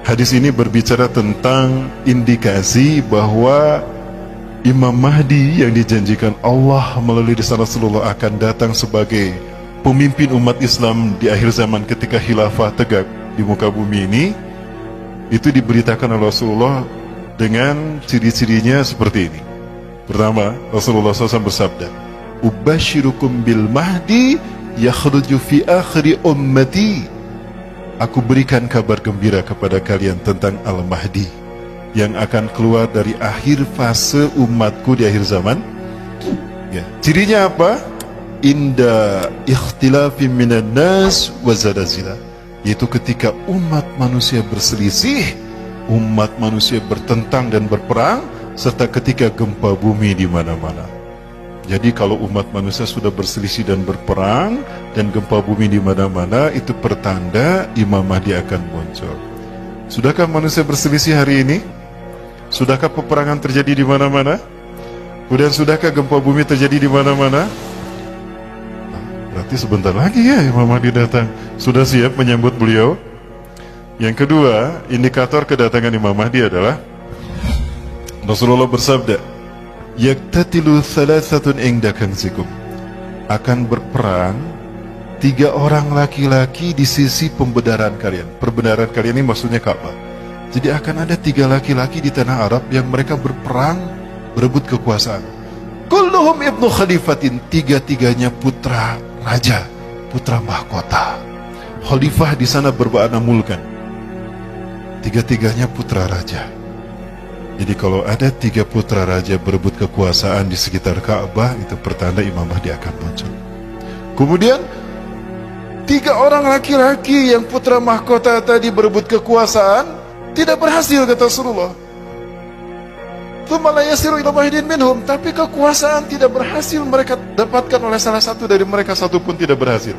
Hadis ini berbicara tentang indikasi bahwa Imam Mahdi yang dijanjikan Allah melalui lisan Rasulullah akan datang sebagai pemimpin umat Islam di akhir zaman ketika khilafah tegak di muka bumi ini. Itu diberitakan oleh Rasulullah dengan ciri-cirinya seperti ini. Pertama, Rasulullah SAW bersabda, "Ubashirukum bil Mahdi yakhruju fi akhiri ummati." Aku berikan kabar gembira kepada kalian tentang Al-Mahdi yang akan keluar dari akhir fase umatku di akhir zaman. Ya. Cirinya apa? Inda ikhtilafi minan nas wa zalazila, yaitu ketika umat manusia berselisih, umat manusia bertentang dan berperang, serta ketika gempa bumi di mana-mana. Jadi kalau umat manusia sudah berselisih dan berperang dan gempa bumi di mana-mana, itu pertanda Imam Mahdi akan muncul. Sudahkah manusia berselisih hari ini? Sudahkah peperangan terjadi di mana-mana? Kemudian sudahkah gempa bumi terjadi di mana-mana? Nah, berarti sebentar lagi ya Imam Mahdi datang. Sudah siap menyambut beliau? Yang kedua, indikator kedatangan Imam Mahdi adalah Rasulullah bersabda, "Yaktatilu thalathatun inda kanzikum." Akan berperang 3 orang laki-laki di sisi pembenaran kalian. Perbenaran kalian ini maksudnya Ka'bah. Jadi akan ada 3 laki-laki di tanah Arab yang mereka berperang, berebut kekuasaan. Kulluhum ibnu khalifatin, 3-tiganya putra raja, putra mahkota. Khalifah di sana bermakna mulkan. 3-tiganya putra raja. Jadi kalau ada 3 putra raja berebut kekuasaan di sekitar Ka'bah, itu pertanda Imam Mahdi akan muncul. Kemudian 3 orang laki-laki yang putra mahkota tadi berebut kekuasaan tidak berhasil, kata Rasulullah. Tsumma la yasiru ila wahidin minhum, tapi kekuasaan tidak berhasil mereka dapatkan oleh salah satu dari mereka, satu pun tidak berhasil.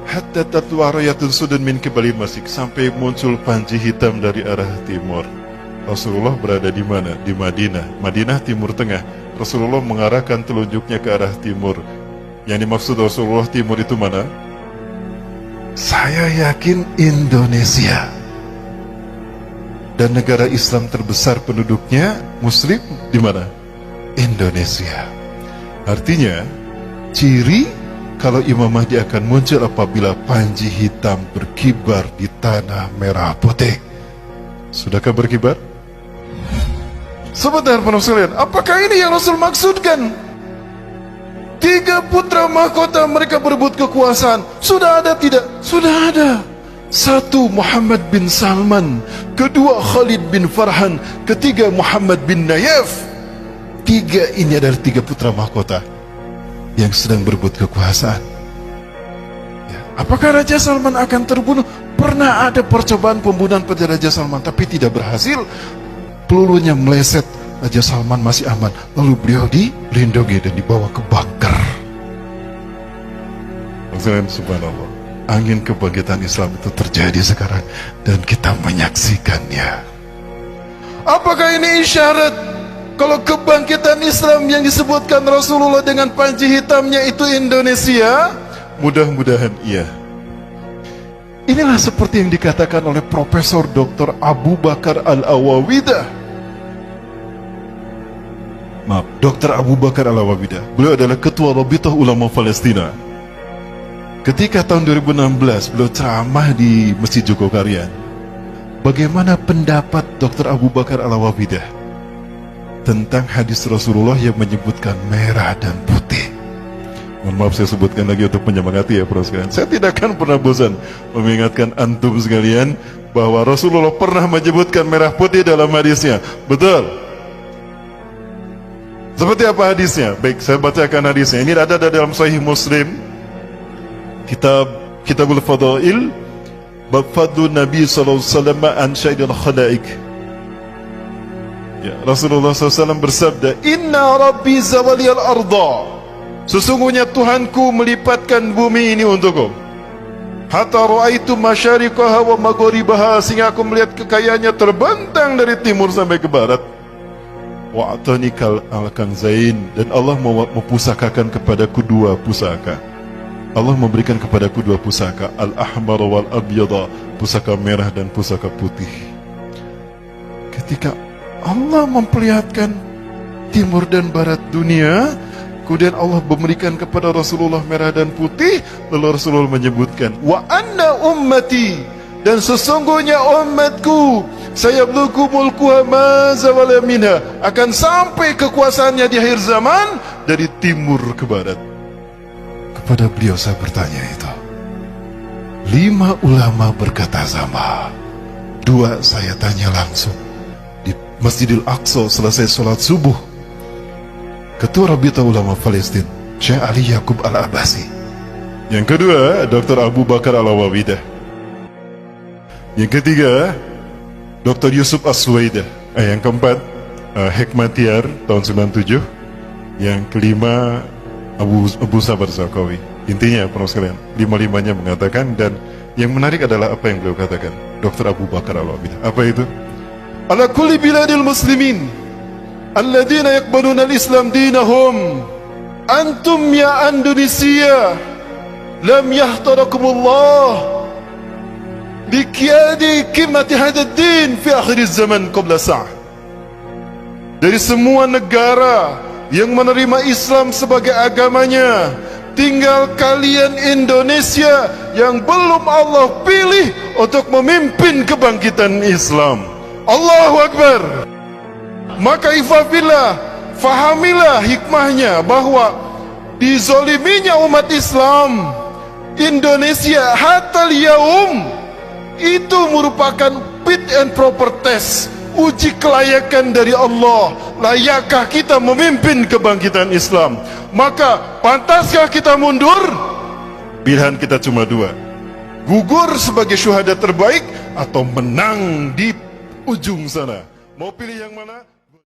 Hatta tatlu'a rayatun sudun min qibali masjid, sampai muncul panji hitam dari arah timur. Rasulullah berada di mana? Di Madinah. Madinah timur tengah. Rasulullah mengarahkan telunjuknya ke arah timur. Yang dimaksud Rasulullah timur itu mana? Saya yakin Indonesia. Dan negara Islam terbesar penduduknya Muslim di mana? Indonesia. Artinya, ciri kalau Imam Mahdi akan muncul apabila panji hitam berkibar di tanah merah putih. Sudahkah berkibar? Sebentar penuh sekalian, apakah ini yang Rasul maksudkan? 3 putra mahkota mereka berebut kekuasaan. Sudah ada tidak? Sudah ada. 1 Muhammad bin Salman, kedua Khalid bin Farhan, ketiga Muhammad bin Nayef. 3 ini adalah 3 putra mahkota yang sedang berebut kekuasaan. Ya. Apakah Raja Salman akan terbunuh? Pernah ada percobaan pembunuhan pada Raja Salman, tapi tidak berhasil. Pelurunya meleset, Raja Salman masih aman. Lalu beliau dilindungi dan dibawa ke bunker. Subhanallah, angin kebangkitan Islam itu terjadi sekarang dan kita menyaksikannya. Apakah ini isyarat kalau kebangkitan Islam yang disebutkan Rasulullah dengan panji hitamnya itu Indonesia? Mudah-mudahan iya. Inilah seperti yang dikatakan oleh Profesor Dr. Abu Bakar Al-Awawidah. Maaf, Dr. Abu Bakar Al-Awawidah. Beliau adalah Ketua Rabithah Ulama Palestina. Ketika tahun 2016 beliau ceramah di Masjid Jogokarian, bagaimana pendapat Dr. Abu Bakar Al-Awawidah tentang hadis Rasulullah yang menyebutkan merah dan putih? Mohon maaf saya sebutkan lagi untuk menyemangati ya para sekalian. Saya tidak akan pernah bosan mengingatkan antum sekalian bahwa Rasulullah pernah menyebutkan merah putih dalam hadisnya. Betul. Seperti apa hadisnya? Baik, saya bacakan hadisnya. Ini ada dalam Sahih Muslim, Kitabul Fadail, bab fadlu Nabi sallallahu alaihi wasallam an syaidil khalaik. Ya, Rasulullah SAW bersabda, "Inna Rabbi zawaliyal arda." Sesungguhnya Tuhanku melipatkan bumi ini untukku. Hatta ra'aitu masyariqaha wa magharibaha, sehingga aku melihat kekayaannya terbentang dari timur sampai ke barat. Wa atanikal al-kanzain, dan Allah mempusakakan kepadaku 2 pusaka. Allah memberikan kepadaku 2 pusaka, al-ahmar wal abyada, pusaka merah dan pusaka putih. Ketika Allah memperlihatkan timur dan barat dunia, kemudian Allah memberikan kepada Rasulullah merah dan putih, lalu Rasulullah menyebutkan, wa anna ummati, dan sesungguhnya umatku, saya belum mulkuha ma zawala minha, akan sampai kekuasaannya di akhir zaman dari timur ke barat. Kepada beliau saya bertanya itu. 5 ulama berkata sama. 2 saya tanya langsung di Masjidil Aqsa selesai sholat subuh. Ketua Rabita Ulama Palestin, Syekh Ali Yaqub Al-Abbasi. Yang kedua, Dr. Abu Bakar Al-Awawidah. Yang ketiga, Dr. Yusuf As-Suwaidah. Yang keempat, Hekmatyar tahun 97. Yang kelima, Abu Sabar Zarqawi. Intinya, para sekalian, 5-5-nya mengatakan, dan yang menarik adalah apa yang beliau katakan, Dr. Abu Bakar Al-Awawidah. Apa itu? Ala kulli biladil muslimin alladzina yaqbaluna al-islam dinahum, antum ya Indonesia lam yahtarakumullah biqiyadi qimati hadzal din fi akhir zaman qabla sa'ah. Dari semua negara yang menerima Islam sebagai agamanya, tinggal kalian Indonesia yang belum Allah pilih untuk memimpin kebangkitan Islam. Allahu Akbar. Maka ifafillah, fahamilah hikmahnya bahwa dizoliminya umat Islam Indonesia hatal yaum itu merupakan fit and proper test, uji kelayakan dari Allah. Layakkah kita memimpin kebangkitan Islam? Maka pantaskah kita mundur? Pilihan kita cuma 2, gugur sebagai syuhada terbaik atau menang di ujung sana. Mau pilih yang mana?